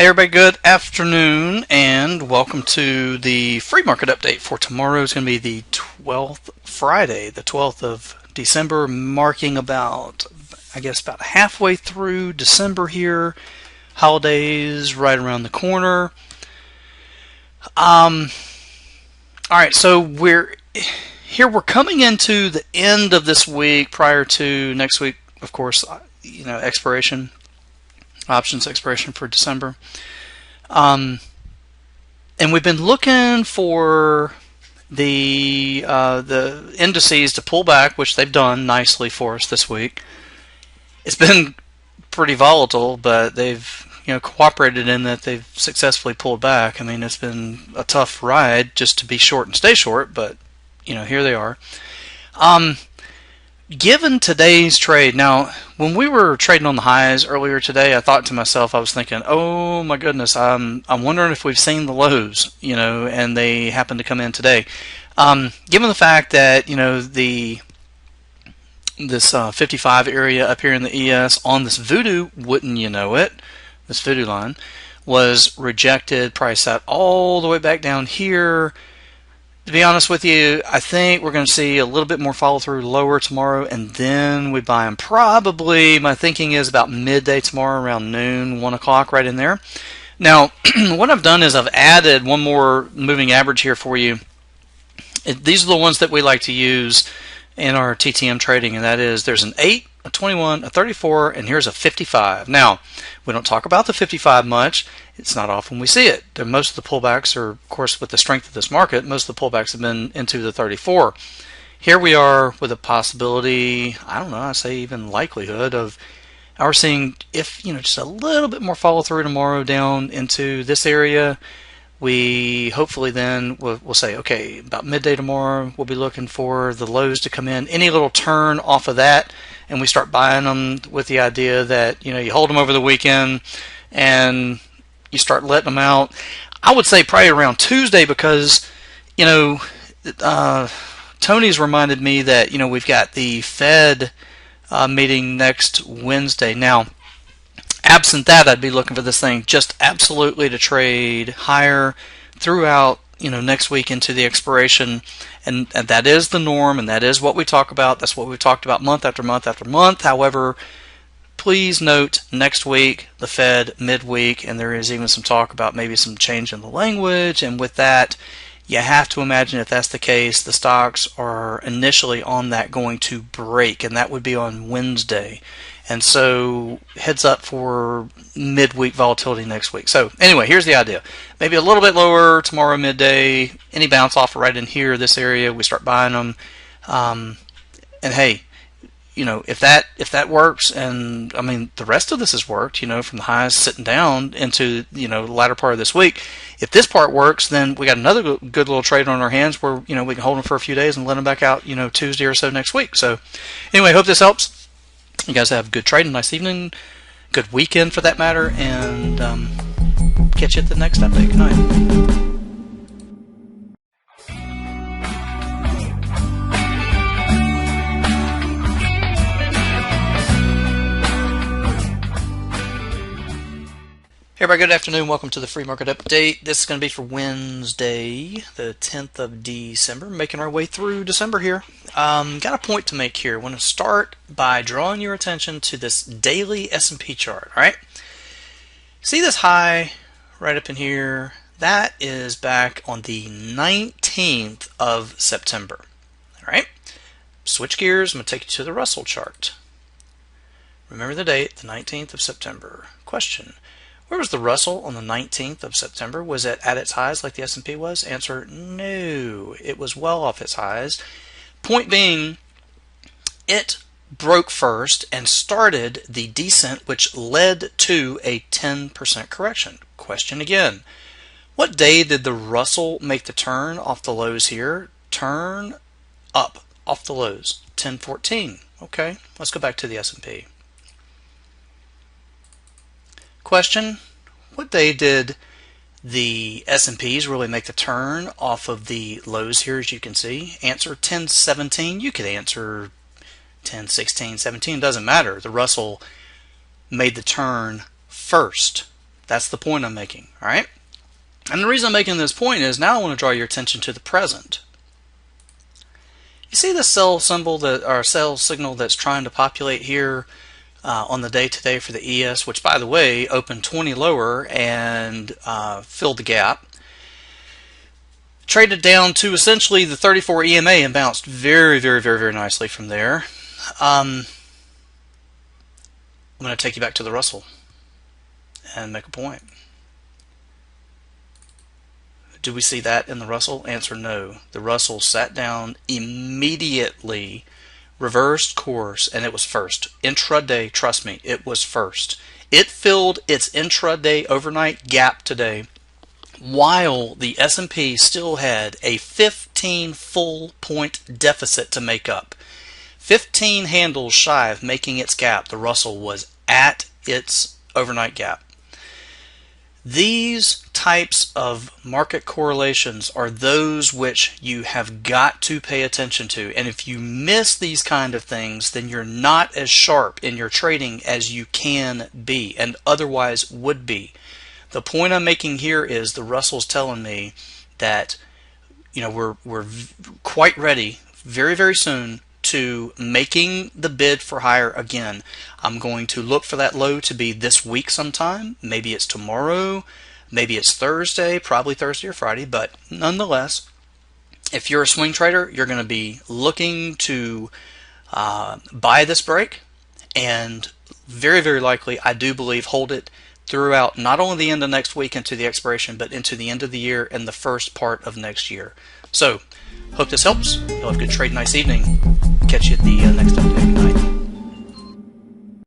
Hey everybody, good afternoon and welcome to the free market update for tomorrow. Is going to be the 12th, Friday, the 12th of December, marking about halfway through December here. Holidays right around the corner. Alright, so we're coming into the end of this week prior to next week, of course, expiration. Options expiration for December. And we've been looking for the indices to pull back, which they've done nicely for us this week. It's been pretty volatile, but they've cooperated in that they've successfully pulled back. I mean, it's been a tough ride just to be short and stay short, but here they are. Given today's trade, now when we were trading on the highs earlier today, I thought to myself, I was thinking, oh my goodness, I'm wondering if we've seen the lows, and they happen to come in today. Given the fact that this 55 area up here in the ES on this voodoo, wouldn't you know it, this voodoo line was rejected, price out all the way back down here. To be honest with you, I think we're going to see a little bit more follow through lower tomorrow, and then we buy them probably, my thinking is about midday tomorrow around noon, 1 o'clock, right in there. Now, what I've done is I've added one more moving average here for you. These are the ones that we like to use in our TTM trading, and that is there's an 8, a 21, a 34, and here's a 55. Now, we don't talk about the 55 much. It's not often we see it. Most of the pullbacks are, of course, with the strength of this market, most of the pullbacks have been into the 34. Here we are with a possibility, I say even likelihood of our seeing, if just a little bit more follow through tomorrow down into this area. We hopefully then we'll say, okay, about midday tomorrow, we'll be looking for the lows to come in. Any little turn off of that, and we start buying them with the idea that you hold them over the weekend and you start letting them out. I would say probably around Tuesday, because Tony's reminded me that we've got the Fed meeting next Wednesday. Now, absent that, I'd be looking for this thing just absolutely to trade higher throughout next week into the expiration, and that is the norm, and that is what we talk about. That's what we've talked about month after month after month. However, please note next week the Fed midweek, and there is even some talk about maybe some change in the language, and with that you have to imagine if that's the case, the stocks are initially on that going to break, and that would be on Wednesday. And so heads up for midweek volatility next week. So anyway, here's the idea. Maybe a little bit lower tomorrow midday. Any bounce off right in here, this area, we start buying them. And hey, if that works, and I mean the rest of this has worked, from the highs sitting down into the latter part of this week. If this part works, then we got another good little trade on our hands where we can hold them for a few days and let them back out Tuesday or so next week. So anyway, hope this helps. You guys have a good trade, a nice evening, good weekend for that matter, and catch you at the next update. Good night. Hey everybody, good afternoon. Welcome to the free market update. This is going to be for Wednesday, the 10th of December. Making our way through December here. Got a point to make here. I want to start by drawing your attention to this daily S&P chart. All right. See this high right up in here? That is back on the 19th of September. All right. Switch gears. I'm going to take you to the Russell chart. Remember the date, the 19th of September. Question. Where was the Russell on the 19th of September? Was it at its highs like the S&P was? Answer, no. It was well off its highs. Point being, it broke first and started the descent, which led to a 10% correction. Question again. What day did the Russell make the turn off the lows here? Turn up off the lows. 1014. Okay, let's go back to the S&P. Question, what day did the S&Ps really make the turn off of the lows here, as you can see? Answer 1017. You could answer 1016, 17, doesn't matter. The Russell made the turn first. That's the point I'm making. All right. And the reason I'm making this point is now I want to draw your attention to the present. You see the sell symbol that, or sell signal that's trying to populate here on the day today for the ES, which by the way opened 20 lower and filled the gap. Traded down to essentially the 34 EMA and bounced very nicely from there. I'm going to take you back to the Russell and make a point. Do we see that in the Russell? Answer no. The Russell sat down immediately, reversed course, and it was first. Intraday, trust me, it was first. It filled its intraday overnight gap today while the S&P still had a 15 full point deficit to make up. 15 handles shy of making its gap, the Russell was at its overnight gap. These types of market correlations are those which you have got to pay attention to. And if you miss these kind of things, then you're not as sharp in your trading as you can be and otherwise would be. The point I'm making here is the Russell's telling me that we're quite ready very soon to making the bid for higher again. I'm going to look for that low to be this week sometime. Maybe it's tomorrow, maybe it's Thursday, probably Thursday or Friday, but nonetheless, if you're a swing trader, you're going to be looking to buy this break and very likely, I do believe, hold it throughout not only the end of next week into the expiration, but into the end of the year and the first part of next year. So, hope this helps. You'll have a good trade. Nice evening. Catch you at the next update. Good night.